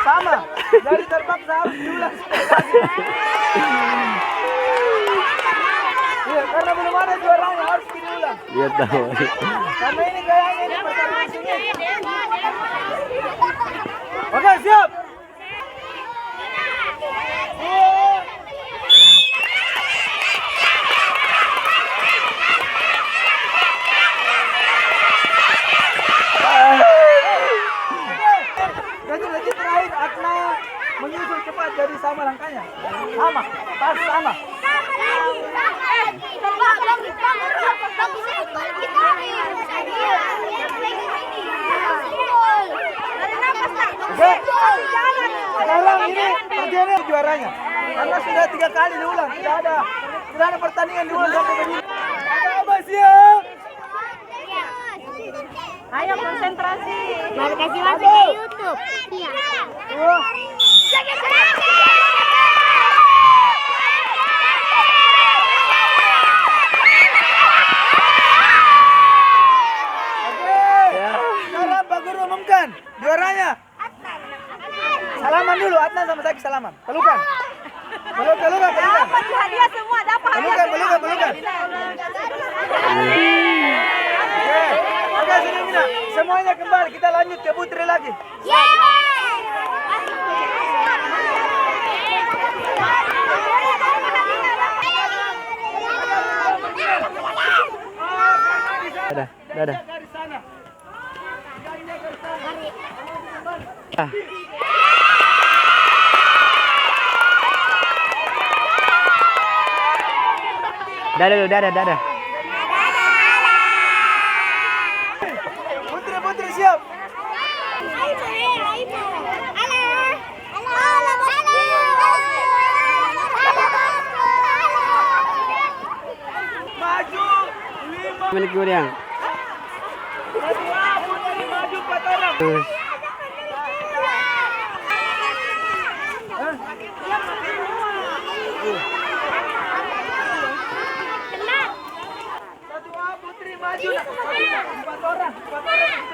Sama. Dari terpaksa harus diulang sekali lagi. Iya, karena belum ada juaranya harus diulang. Iya tahu. Karena ini kayaknya ini pertarungan sengit. Oke, siap. Jadi terakhir Atna menyusul cepat jadi sama langkahnya. Sama, pas sama. Sekarang ini terjadi juaranya karena sudah 3 kali diulang, tidak ada pertandingan diulang sampai begini. Apa siap? Ayo konsentrasi. Mari kasih masuk ke YouTube. Iya. Sekarang Pak Guru umumkan juaranya. Salaman dulu, Adnan sama Zaki salaman. Pelukan. Pelukan. Dapat hadiah semua, dapat hadiah. Pelukan. Oke, sudah Mina. Semuanya kembali, kita lanjut ke putri lagi. Dadah. Dadah. Putri siap. Maju 5. Milik Guriang. Putri maju 4 orang. Putri maju 4 orang gitu.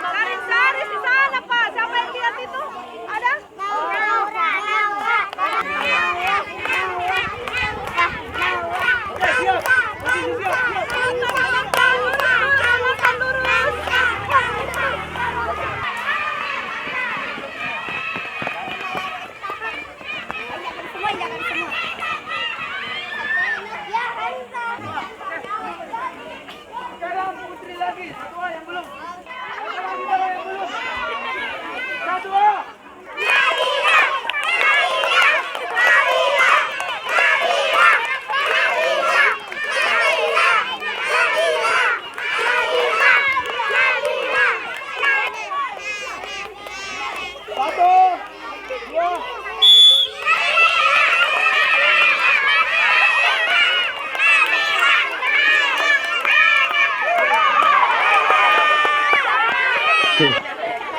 Karin Saris di sana, Pak. Siapa yang lihat itu? Ada? Oke, siap. Posisi siap. Sekarang putri lagi, 1 yang belum. Satu.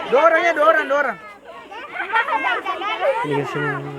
Dua orang. Ini semua.